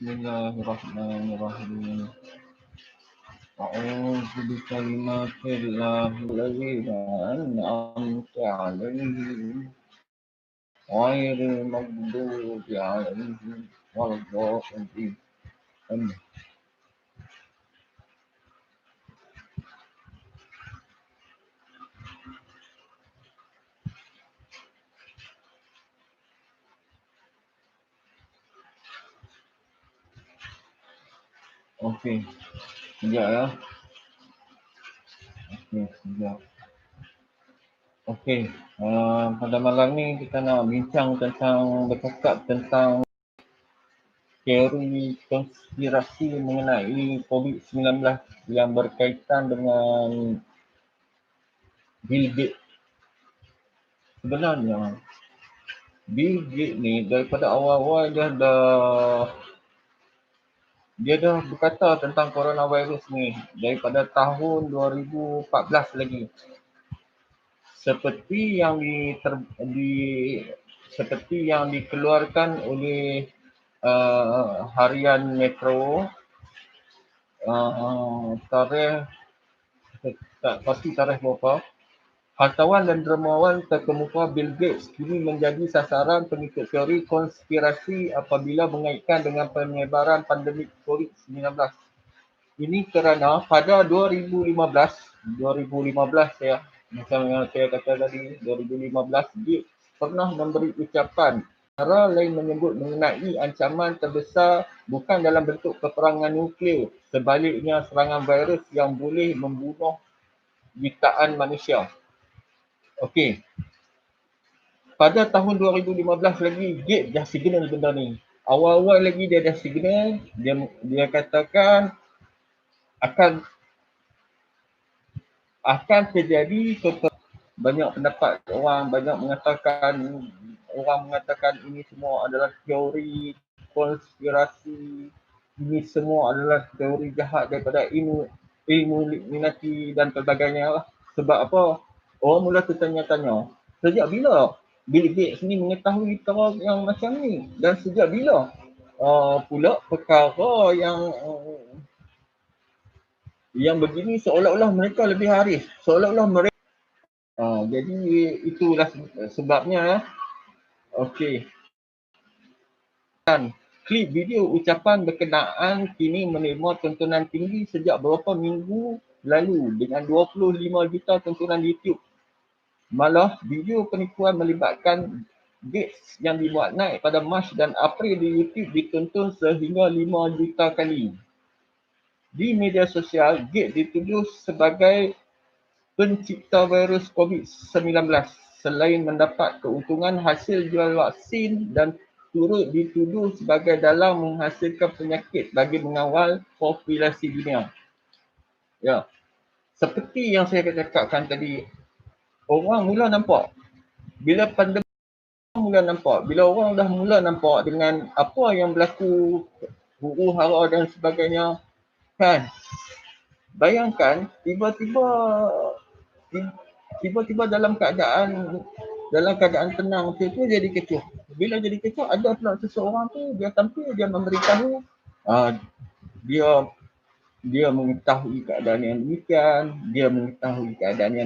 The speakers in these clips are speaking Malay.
Bismillahirrahmanirrahim. A'udzu bikalimatillahil ladzina an'amta 'alaihim ghairil maghdubi 'alaihim waladdallin. Okey, sekejap ya. Sekejap. Okey, pada malam ni kita nak bercakap tentang teori konspirasi mengenai COVID-19 yang berkaitan dengan Bill Gates. Sebenarnya Bill Gates ni daripada awal-awal dia dah berkata tentang coronavirus ni daripada tahun 2014 lagi. Seperti yang dikeluarkan oleh harian Metro tarikh tak pasti tarikh berapa. Hartawan dan dermawan terkemuka Bill Gates kini menjadi sasaran pengikut teori konspirasi apabila mengaitkan dengan penyebaran pandemik COVID-19. Ini kerana pada 2015 ya, macam yang saya kata tadi, 2015 Gates pernah memberi ucapan. Cara lain menyebut mengenai ancaman terbesar bukan dalam bentuk peperangan nuklear, sebaliknya serangan virus yang boleh membunuh jutaan manusia. Okey. Pada tahun 2015 lagi, Gates dah signal benda ni. Awal-awal lagi dia dah signal, dia katakan akan terjadi banyak pendapat banyak mengatakan ini semua adalah teori konspirasi, ini semua adalah teori jahat daripada ilmu Illuminati dan sebagainya lah. Sebab apa? Orang mula tertanya-tanya, sejak bila Bill Gates ni mengetahui perkara yang macam ni, dan sejak bila pula perkara yang begini seolah-olah mereka lebih arif, seolah-olah mereka jadi itulah sebabnya. Okey. Dan klip video ucapan berkenaan kini menerima tontonan tinggi sejak beberapa minggu lalu dengan 25 juta tontonan di YouTube. Malah video penipuan melibatkan Gates yang dibuat naik pada Mac dan April di YouTube ditonton sehingga 5 juta kali. Di media sosial, Gates dituduh sebagai pencipta virus COVID-19 selain mendapat keuntungan hasil jual vaksin dan turut dituduh sebagai dalang menghasilkan penyakit bagi mengawal populasi dunia. Ya, seperti yang saya cakapkan tadi, orang mula nampak bila pandemik bila orang dah mula nampak dengan apa yang berlaku, huru hara dan sebagainya, kan? Bayangkan tiba-tiba dalam keadaan tenang tu jadi kecoh. Bila jadi kecoh, ada pula seseorang tu dia tampil, dia memberitahu dia mengetahui keadaan yang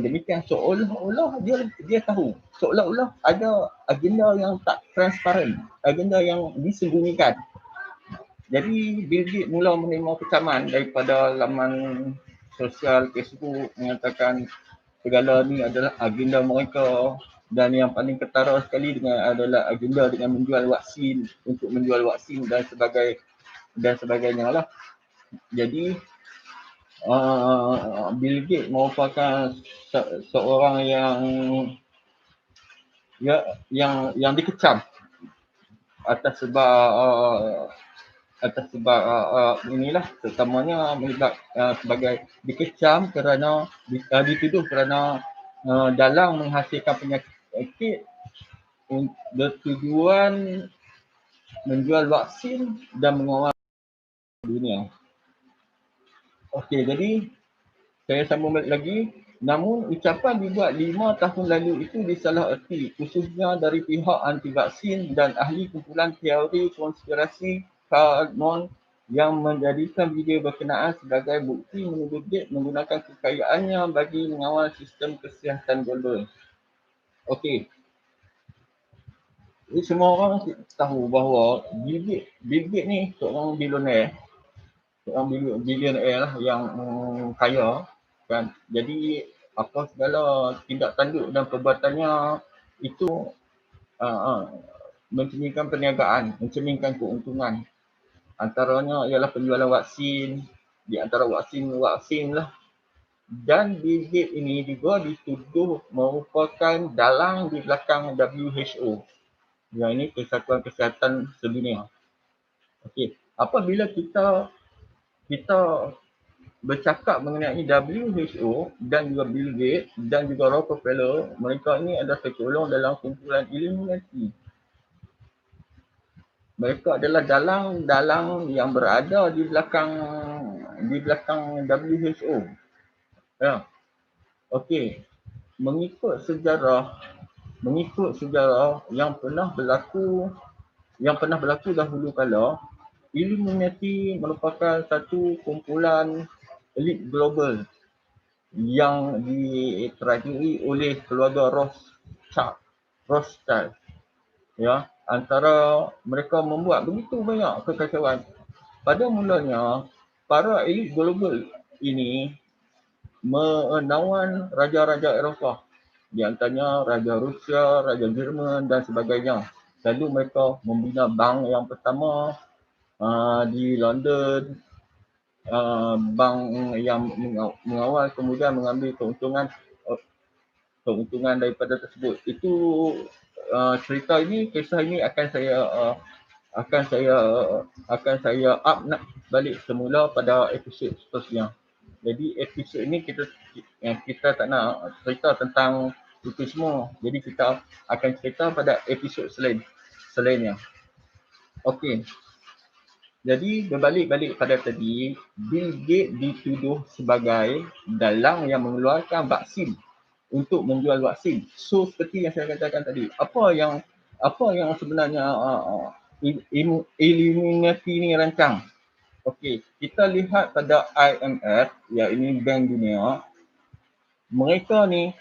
demikian, seolah-olah dia tahu, seolah-olah ada agenda yang tak transparan, agenda yang disembunyikan. Jadi Bill Gates mula menerima kecaman daripada laman sosial Facebook mengatakan segala ni adalah agenda mereka, dan yang paling ketara sekali adalah agenda dengan menjual vaksin dan sebagainya lah. Jadi Bill Gates merupakan seorang yang dikecam atas sebab inilah, terutamanya sebagai dikecam kerana dituduh kerana dalang menghasilkan penyakit bertujuan menjual vaksin dan mengawal dunia. Okey, jadi saya sambung balik lagi. Namun ucapan dibuat 5 tahun lalu itu disalaherti, khususnya dari pihak anti vaksin dan ahli kumpulan teori konspirasi Canon yang menjadikan video berkenaan sebagai bukti menuduh Gates menggunakan kekayaannya bagi mengawal sistem kesihatan global. Okey. Jadi semua orang tahu bahawa Bill Gates ni seorang bilioner lah yang kaya kan. Jadi apa segala tindak tanduk dan perbuatannya itu mencerminkan perniagaan, mencerminkan keuntungan. Antaranya ialah penjualan vaksin, di antara vaksin lah. Dan Bill Gates ini juga dituduh merupakan dalang di belakang WHO. Yang ini Kesatuan Kesihatan Sedunia. Okey, apabila kita bercakap mengenai WHO dan juga Bill Gates dan juga Rockefeller, mereka ini adalah tergolong dalam kumpulan Illuminati. Mereka adalah dalang yang berada di belakang WHO. Ya. Okey. Mengikut sejarah yang pernah berlaku dahulu kala, Illuminati merupakan satu kumpulan elit global yang diterajui oleh keluarga Rothschild. Ya, antara mereka membuat begitu banyak kekacauan. Pada mulanya, para elit global ini menawan raja-raja Eropah, di antaranya Raja Rusia, Raja Jerman dan sebagainya. Lalu mereka membina bank yang pertama di London, bank yang mengawal kemudian mengambil keuntungan daripada tersebut. Itu kisah ini akan saya up balik semula pada episod seterusnya. Jadi episod ini kita tak nak cerita tentang itu semua. Jadi kita akan cerita pada episod selainnya. Okey. Jadi berbalik pada tadi, Bill Gates dituduh sebagai dalang yang mengeluarkan vaksin untuk menjual vaksin. So seperti yang saya katakan tadi, apa yang sebenarnya Illuminati ni rancang? Okey, kita lihat pada IMF, ya ini Bank Dunia. Mereka ni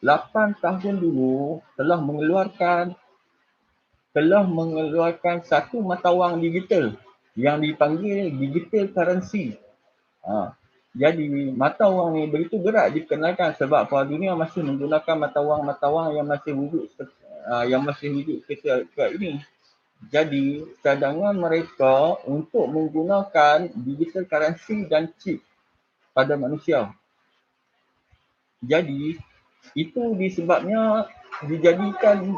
8 tahun dulu telah mengeluarkan satu mata wang digital yang dipanggil digital currency. Jadi mata wang ni begitu berat dikenalkan sebab dunia masih menggunakan mata wang yang masih wujud ketika ini. Jadi cadangan mereka untuk menggunakan digital currency dan chip pada manusia. Jadi itu disebabnya dijadikan